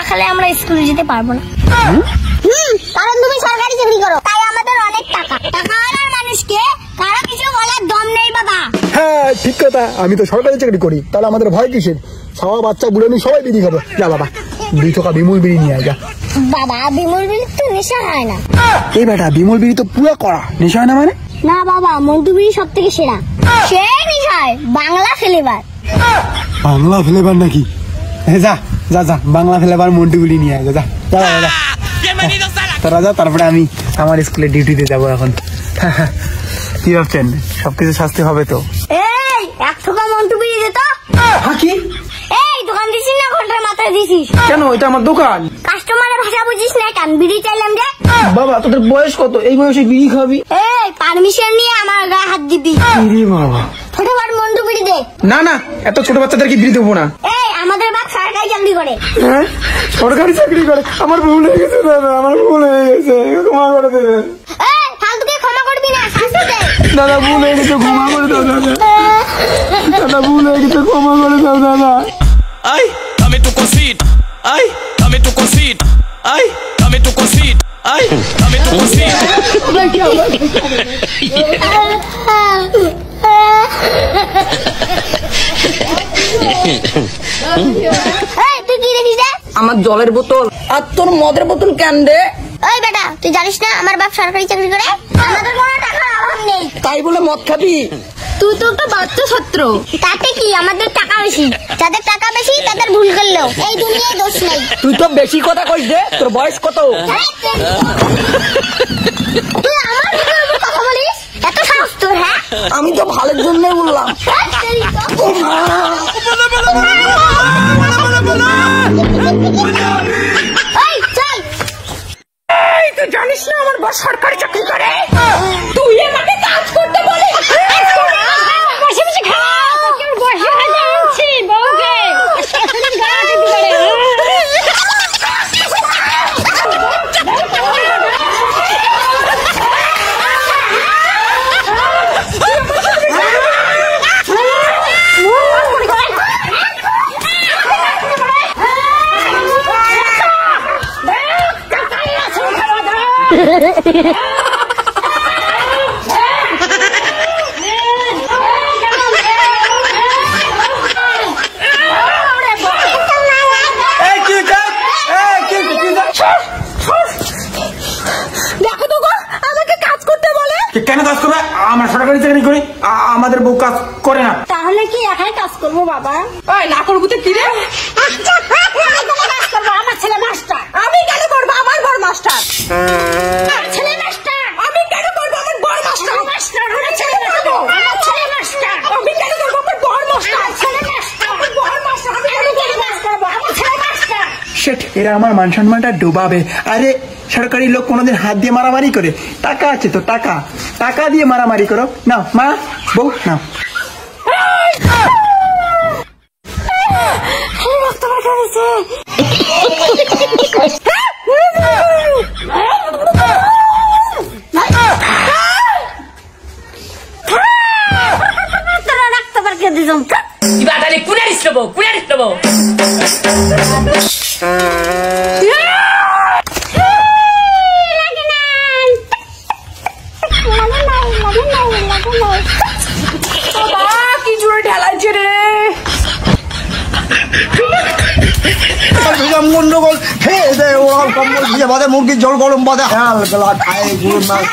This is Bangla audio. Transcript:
খেলে আমরা স্কুলে যেতে পারবো না। কারণ তুমি সরকারি চাকরি করো, তাই আমাদের অনেক টাকা। টাকাওয়ালার মানুষকে কারো কিছু বলার দম নেই বাবা। হ্যাঁ ঠিক কথা, আমি তো সরকারি চাকরি করি, তাহলে আমাদের ভয় কিসের? সব বাচ্চা বুড়ো নিয়ে সবাই বিড়ি খাবো। যা বাবা 2 টাকা বিমল বিড়ি নিয়ে আয় যা। বাবা বিমল বিড়ি তো নেশা হয় না। এই বেটা বিমল বিড়ি তো পুরো কড়া, নেশা হয় না মানে? না বাবা, মন্টু বিড়ি সব থেকে সেরা। সে নেশা হয় বাংলা ফ্লেভার। বাংলা ফ্লেভার নাকি? যা যা যা, বাংলা ফ্লেভার মন্টু বিড়ি নিয়ে আয় যা যা যা। তোরা যা, তারপরে আমি আমার স্কুলে ডিউটিতে যাবো এখন। কি ভাবছেন সবকিছু শাস্তি হবে তো? এই 1 টাকা মন্টু বিড়ি দে তো। কি? এই দোকান দিছিস না ঘন্টার মাথায় দিছিস? কেন, এটা আমার দোকান। কাস্টমারের ভাষা বুঝিস না কেন? বিড়ি চাইলাম যে। বাবা তোদের বয়স কত, এই বয়সে বিড়ি খাবি? এই পারমিশন নিয়ে আমার গায়ে হাত দিবি? বাবা ফটাফট মন্টু বিড়ি দে। না না, এত ছোট বাচ্চাদেরকে বিড়ি দেবো না। এই আমাদের বাপ সরকারি চাকরি করে। হ্যাঁ সরকারি চাকরি করে? আমার ভুল হয়ে গেছে দাদা, আমার ভুল হয়ে গেছে, ক্ষমা করে দেবেন। এই ফালতুকে ক্ষমা করবি না, শাস্তি দে। দাদা ভুল হয়ে গেছে, ক্ষমা করে দাও দাদা। দাদা ভুল হয়ে গেছে, ক্ষমা করে দাও দাদা। Ay, dame tu cosita. Ay, dame tu cosita. Ay, dame tu cosita. Ay, dame tu cosita. এই তুই কি দেখিস রে? আমার জলের বোতল। আর তোর মদের বোতল কেন রে? ওই বেটা তুই জানিস না আমার বাপ সরকারি চাকরি করে? আমাদের কোনো টাকার অভাব নেই। তাই বলে মদ খাবি? তুই তো একটা বাচ্চা ছাত্র। তাতে কি, আমাদের টাকা বেশি। যাদের টাকা বেশি তাদের ভুল করলেও এই দুনিয়ায় দোষ নেই। তুই তো বেশি কথা কইস রে। তোর বয়স কত? তুই আমার মুখের উপর কথা বলিস? এত সাহস তোর? হ্যাঁ আমি তো ভালোর জন্যই বললাম। তুই জানিস না আমার বস সরকারি চাকরি করে? তুই আমাকে কাজ করতে বলিস? বসে বসে খা। বসে খাচ্ছি বউকে। গাড়ি দিবে। কেন কাজ করবে? আমরা সরকারি চাকরি করি, আমাদের বউ কাজ করে না। তাহলে কি একাই কাজ করবো বাবা? ওই না করবো তো কি রে? কাজ করবো, আমার ছেলে মাস্টার। আমি কেন করবো? আমার বড় মাস্টার। আমার ছেলে মাস্টার। আমি কেন করবো? আমার বড় মাস্টার। মাস্টার আমার ছেলে মাস্টার। আমার ছেলে মাস্টার। আমি কেন করবো? আমার বড় মাস্টার। আমার ছেলে মাস্টার। আমার বড় মাস্টার। আমি কেন কাজ করবো? আমার ছেলে মাস্টার। শেট, এরা আমার মান সম্মানটা ডুবাবে। আরে সরকারি লোক কোনোদিন হাত দিয়ে মারামারি করে? টাকা আছে তো, টাকা টাকা দিয়ে মারামারি করো। নাও মা বউ নাও। কি জোরে ঢেলাইছে রে। গন্ডগোল খেয়ে দেয় ওরা কম্বল দিয়ে বাদে মুরগির জল গরম বাদে হাল গলা খায় গুরু মাছ